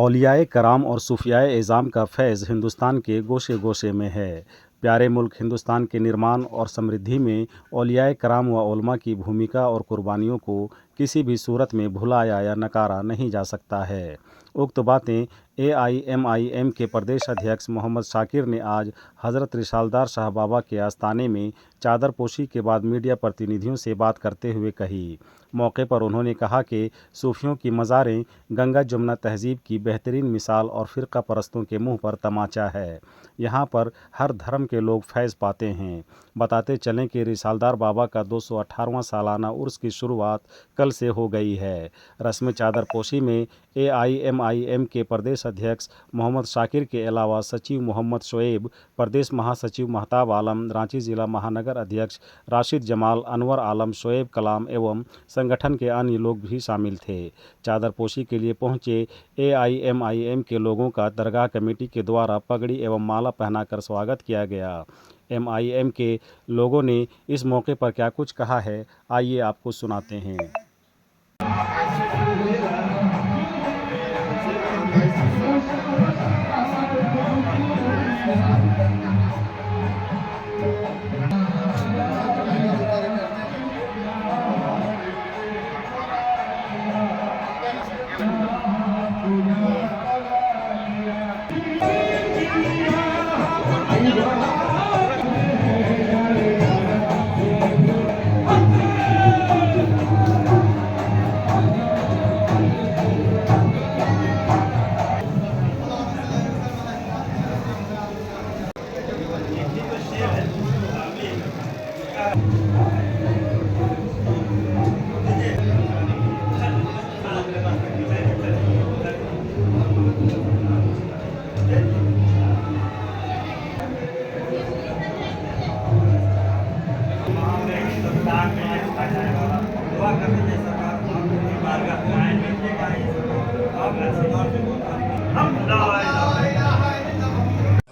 औलियाए कराम और सूफियाए एज़ाम का फैज़ हिंदुस्तान के गोशे गोशे में है। प्यारे मुल्क हिंदुस्तान के निर्माण और समृद्धि में औलियाए कराम व उलमा की भूमिका और कुर्बानियों को किसी भी सूरत में भुलाया या नकारा नहीं जा सकता है। उक्त बातें AIMIM के प्रदेश अध्यक्ष मोहम्मद शाकिर ने आज हज़रत रिसालदार शाह बाबा के आस्थाने में चादरपोशी के बाद मीडिया प्रतिनिधियों से बात करते हुए कही। मौके पर उन्होंने कहा कि सूफियों की मज़ारें गंगा जमुना तहज़ीब की बेहतरीन मिसाल और फ़िरका परस्तों के मुंह पर तमाचा है। यहाँ पर हर धर्म के लोग फैज़ पाते हैं। बताते चलें कि रिसालदार बाबा का 218वां सालाना उर्स की शुरुआत कल से हो गई है। रस्म चादरपोशी में AIMIM के प्रदेश अध्यक्ष मोहम्मद शाकिर के अलावा सचिव मोहम्मद शोएब, प्रदेश महासचिव महताब आलम, रांची जिला महानगर अध्यक्ष राशिद जमाल, अनवर आलम, शोएब कलाम एवं संगठन के अन्य लोग भी शामिल थे। चादरपोशी के लिए पहुंचे AIMIM के लोगों का दरगाह कमेटी के द्वारा पगड़ी एवं माला पहनाकर स्वागत किया गया। MIM के लोगों ने इस मौके पर क्या कुछ कहा है, आइए आपको सुनाते हैं।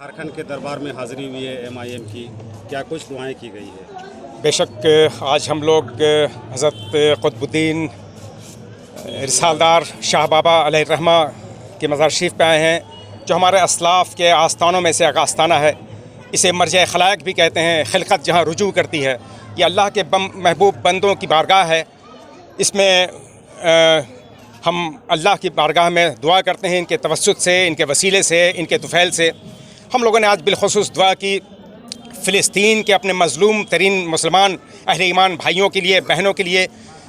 झारखंड के दरबार में हाज़िरी हुई है MIM की, क्या कुछ दुआएं की गई है? बेशक आज हम लोग हज़रत क़ुतबुद्दीन रिसालदार शाह बाबा अलैहिर्रहमा के मज़ार शरीफ पे आए हैं, जो हमारे असलाफ़ के आस्थानों में से एक आस्थाना है। इसे मर्ज़ खलाइक भी कहते हैं, खिलकत जहाँ रुजू करती है। ये अल्लाह के महबूब बंदों की बारगाह है। इसमें हम अल्लाह की बारगाह में दुआ करते हैं, इनके तवस्सुत से, इनके वसीले से, इनके तुफ़ैल से। हम लोगों ने आज बिलख़ुसूस दुआ की फ़िलिस्तीन के अपने मज़लूम तरीन मुसलमान अहले ईमान भाइयों के लिए, बहनों के लिए,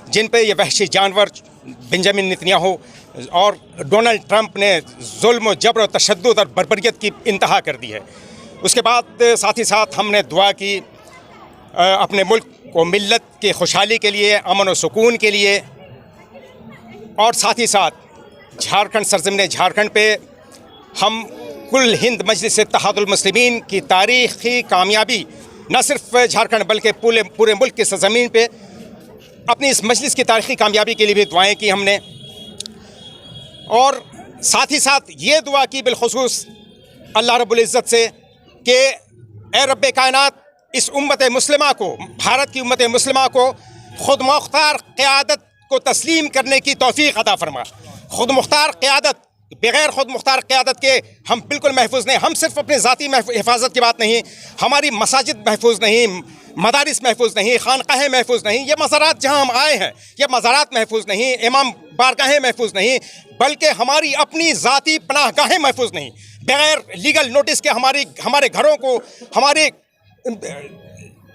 जिन पे ये वहशी जानवर बेंजामिन नेतन्याहू और डोनाल्ड ट्रंप ने जुल्म व जबर व तशद्दुद और बर्बरियत की इंतहा कर दी है। उसके बाद साथ ही साथ हमने दुआ की अपने मुल्क को मिल्लत की खुशहाली के लिए, अमन व सुकून के लिए, और साथ ही साथ झारखंड सरज़मीन झारखंड पे हम कुल हिंद मजलिस इत्तेहादुल मुस्लिमीन की तारीख़ी कामयाबी न सिर्फ झारखंड बल्कि पूरे मुल्क की सरज़मीन पे अपनी इस मजलिस की तारीख़ी कामयाबी के लिए भी दुआएं की हमने। और साथ ही साथ ये दुआ की बिलख़ुसूस अल्लाह रब्बुल इज़्ज़त से कि ए रब्बे कायनात, इस उम्मत मुस्लिमा को, भारत की उम्मत मुस्लिमा को खुद मुख्तार क़यादत को तस्लीम करने की तौफ़ीक़ अता फरमा। खुद मुख्तार क़यादत, बग़ैर खुद मुख्तार क़यादत के हम बिल्कुल महफूज नहीं। हम सिर्फ अपनी ज़ाती हिफाजत की बात नहीं, हमारी मसाजिद महफूज नहीं, मदारिस महफूज नहीं, खानकाहें महफूज नहीं, ये मज़ारात जहाँ हम आए हैं ये मज़ारात महफूज नहीं, इमाम बारगाहें महफूज नहीं, बल्कि हमारी अपनी ज़ाती पनाहगाहें महफूज नहीं। बग़ैर लीगल नोटिस के हमारे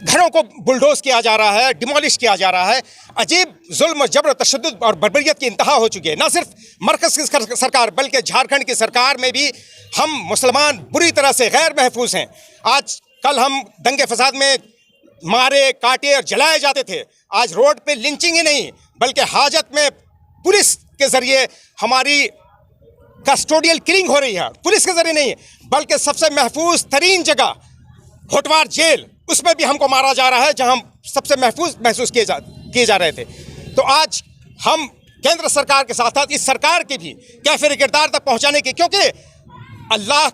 घरों को बुलडोज़ किया जा रहा है, डिमोलिश किया जा रहा है। अजीब जुल्म, जबर, तशद्दुद और बर्बरियत की इंतहा हो चुकी है। न सिर्फ मरकज़ की सरकार बल्कि झारखंड की सरकार में भी हम मुसलमान बुरी तरह से गैर महफूज हैं। आज कल हम दंगे फसाद में मारे, काटे और जलाए जाते थे। आज रोड पे लिंचिंग ही नहीं बल्कि हाजत में पुलिस के ज़रिए हमारी कस्टोडियल किलिंग हो रही है। पुलिस के ज़रिए नहीं बल्कि सबसे महफूज तरीन जगह होटवार जेल, उसमें भी हमको मारा जा रहा है जहां हम सबसे महसूस किए जा रहे थे। तो आज हम केंद्र सरकार के साथ साथ इस सरकार की भी कैफिर किरदार तक पहुंचाने की, क्योंकि अल्लाह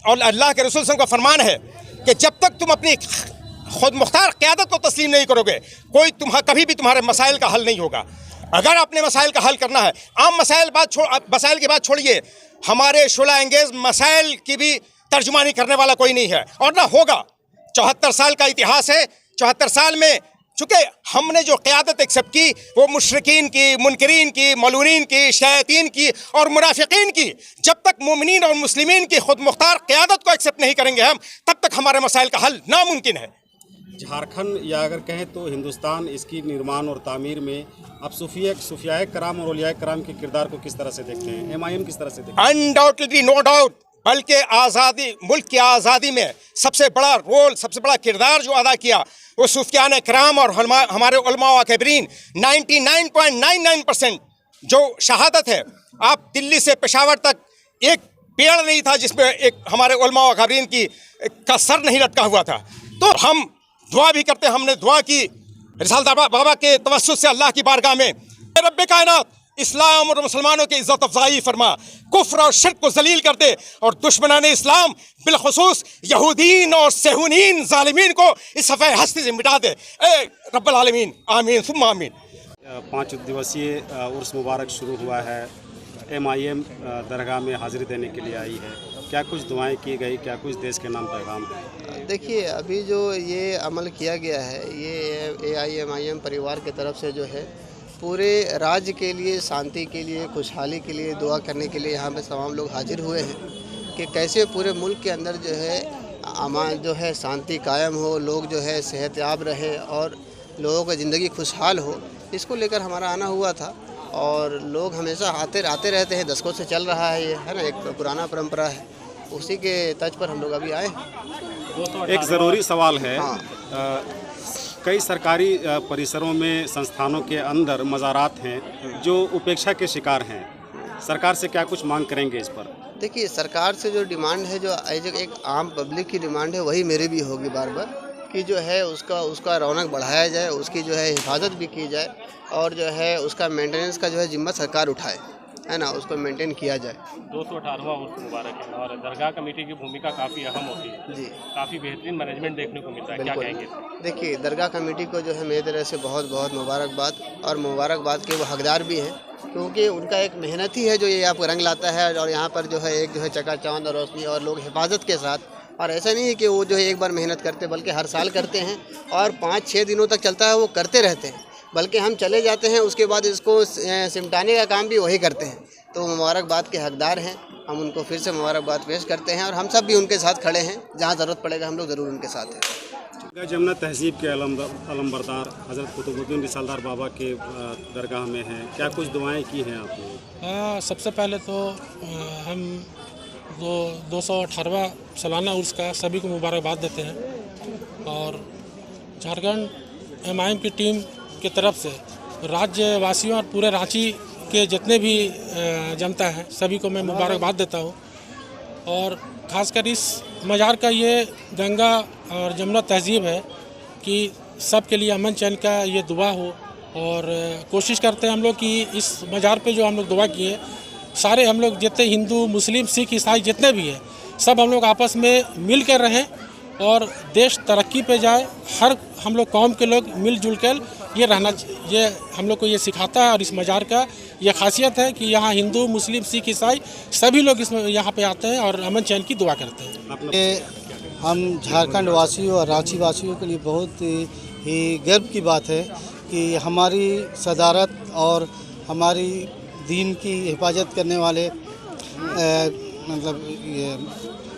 और अल्लाह के रसूल का फरमान है कि जब तक तुम अपनी खुद मुख्तार क़यादत को तस्लीम नहीं करोगे, कोई कभी भी तुम्हारे मसाइल का हल नहीं होगा। अगर अपने मसाइल का हल करना है, आम मसाइल की बात छोड़िए, हमारे शुला एंगेज मसाइल की भी तर्जुमानी करने वाला कोई नहीं है और ना होगा। 74 साल का इतिहास है। 74 साल में चूँकि हमने जो क़यादत एक्सेप्ट की वो मुशरिकीन की, मुनकरीन की, मलूनीन की, शयातीन की और मुनाफिकीन की। जब तक मोमिनीन और मुस्लिमीन की खुद मुख्तार क़यादत को एक्सेप्ट नहीं करेंगे हम, तब तक हमारे मसाइल का हल नामुमकिन है। झारखंड या अगर कहें तो हिंदुस्तान, इसकी निर्माण और तामीर में आप सूफियाए कराम और औलियाए कराम के किरदार को किस तरह से देखते हैं? एमआईएम किस तरह से देखते हैं? अनडाउटेडली, नो डाउट, बल्कि आज़ादी, मुल्क की आज़ादी में सबसे बड़ा रोल, सबसे बड़ा किरदार जो अदा किया वो सूफियाने कराम और हमारे उलमा व अकबरीन। 99.99% जो शहादत है, आप दिल्ली से पेशावर तक एक पेड़ नहीं था जिसमें एक हमारे उलमा व अकबरीन का सर नहीं लटका हुआ था। तो हम दुआ भी करते हैं, हमने दुआ की रिसालत बाबा के तवस्सुल से अल्लाह की बारगाह में, रब्बे कायनात इस्लाम और मुसलमानों की इज़्ज़त अफ़ज़ाई फरमा, कुफ्र और शिर्क को ज़लील कर दे और दुश्मनाने इस्लाम बिलखुसूस यहूदीन और सेहूनीन ज़ालिमीन को इस सफ़े हस्ती से मिटा दे। ए रब्बल आलमीन, आमीन सुम्मा आमीन। 5 दिवसीय उर्स मुबारक शुरू हुआ है। एमआईएम दरगाह में हाज़िरी देने के लिए आई है। क्या कुछ दुआएं की गई, क्या कुछ देश के नाम पैगाम है? देखिए, अभी जो ये अमल किया गया है, ये एआईएमआईएम परिवार की तरफ से जो है पूरे राज्य के लिए, शांति के लिए, खुशहाली के लिए दुआ करने के लिए यहाँ पे तमाम लोग हाजिर हुए हैं कि कैसे पूरे मुल्क के अंदर जो है अमान जो है शांति कायम हो, लोग जो है सेहतयाब रहे और लोगों की ज़िंदगी खुशहाल हो। इसको लेकर हमारा आना हुआ था और लोग हमेशा आते रहते हैं, दशकों से चल रहा है, ये है ना, एक पुराना परंपरा है। उसी के तर्ज पर हम लोग अभी आए। एक ज़रूरी सवाल है। हाँ। कई सरकारी परिसरों में, संस्थानों के अंदर मज़ारात हैं जो उपेक्षा के शिकार हैं। सरकार से क्या कुछ मांग करेंगे इस पर? देखिए, सरकार से जो डिमांड है, जो एक आम पब्लिक की डिमांड है, वही मेरी भी होगी बार बार कि जो है उसका रौनक बढ़ाया जाए, उसकी जो है हिफाजत भी की जाए और जो है उसका मेंटेनेंस का जो है जिम्मा सरकार उठाए, है ना, उसको मेंटेन किया जाए। 218वां उर्स मुबारक है और दरगाह कमेटी की भूमिका काफ़ी अहम होती है जी, काफ़ी बेहतरीन मैनेजमेंट देखने को मिलता है, क्या कहेंगे? देखिए, दरगाह कमेटी को जो है मेरी तरह से बहुत बहुत मुबारकबाद, और मुबारकबाद के वो हकदार भी हैं क्योंकि उनका एक मेहनत ही है जो ये आपको रंग लाता है और यहाँ पर जो है एक जो है चकाचौंध और रोशनी और लोग हिफाजत के साथ। और ऐसा नहीं है कि वो जो है एक बार मेहनत करते, बल्कि हर साल करते हैं और 5-6 दिनों तक चलता है, वो करते रहते हैं, बल्कि हम चले जाते हैं उसके बाद इसको सिमटाने का काम भी वही करते हैं। तो मुबारकबाद के हकदार हैं, हम उनको फिर से मुबारकबाद पेश करते हैं और हम सब भी उनके साथ खड़े हैं, जहाँ ज़रूरत पड़ेगा हम लोग ज़रूर उनके साथ हैं। जमुना तहजीब के अलमबरदार हज़रत कुतुबुद्दीन रिसालदार बाबा के दरगाह में हैं, क्या कुछ दुआएं की हैं आपने? सबसे पहले तो हम 218वां सालाना उर्स का सभी को मुबारकबाद देते हैं और झारखंड एमआईएम की टीम की तरफ से राज्यवासियों और पूरे रांची के जितने भी जनता है सभी को मैं मुबारकबाद देता हूँ। और ख़ासकर इस मज़ार का ये गंगा और जमुना तहजीब है कि सब के लिए अमन चैन का ये दुआ हो और कोशिश करते हैं हम लोग कि इस मज़ार पे जो हम लोग दुआ किए, सारे हम लोग जितने हिंदू, मुस्लिम, सिख, ईसाई जितने भी हैं, सब हम लोग आपस में मिल कर रहें और देश तरक्की पे जाए। हर हम लोग कौम के लोग मिलजुल कर ये रहना, ये हम लोग को ये सिखाता है। और इस मज़ार का ये खासियत है कि यहाँ हिंदू, मुस्लिम, सिख, ईसाई सभी लोग इसमें यहाँ पे आते हैं और अमन चैन की दुआ करते हैं। हम झारखंड वासियों और रांची वासियों के लिए बहुत ही गर्व की बात है कि हमारी सदारत और हमारी दीन की हिफाजत करने वाले मतलब ये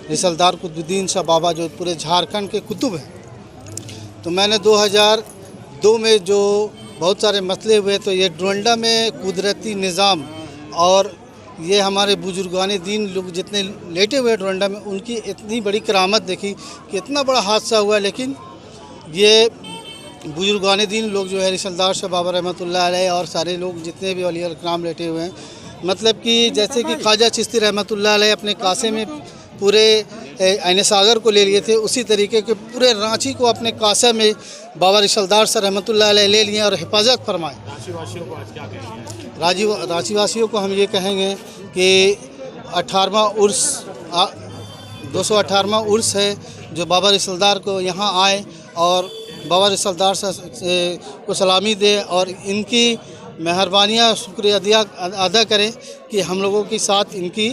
रिसालदार कुतुबुद्दीन शाह बाबा जो पूरे झारखंड के कुतुब हैं। तो मैंने 2002 में जो बहुत सारे मसले हुए, तो ये डोरंडा में कुदरती निज़ाम और ये हमारे बुजुर्गान दीन लोग जितने लेटे हुए डोरंडा में, उनकी इतनी बड़ी करामत देखी कि इतना बड़ा हादसा हुआ, लेकिन ये बुजुर्गान दीन लोग जो है रिसालदार शाह बाबा रहमतुल्लाह अलैह और सारे लोग जितने भी औलिया कराम लेटे हुए हैं, मतलब कि जैसे कि ख्वाजा चिश्ती रहमतुल्लाह अलैह अपने कासे में पूरे ऐन सागर को ले लिए थे, उसी तरीके के पूरे रांची को अपने कासा में बाबा रिसालदार शाह रहमतुल्लाह अलैह ले लिए और हिफाजत फरमाए। रांचीवासियों को हम ये कहेंगे कि 18वां उर्स 218वां उर्स है जो बाबा रिसालदार को यहाँ आए और बाबा रिसालदार को सलामी दे और इनकी मेहरबानियाँ शुक्रिया अदा करें कि हम लोगों के साथ इनकी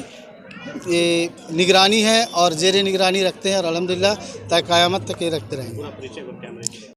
ये निगरानी है और ज़ेर निगरानी रखते हैं और अल्हम्दुलिल्लाह ता क़यामत तक ये रखते रहेंगे। पूरा परिचय को कैमरे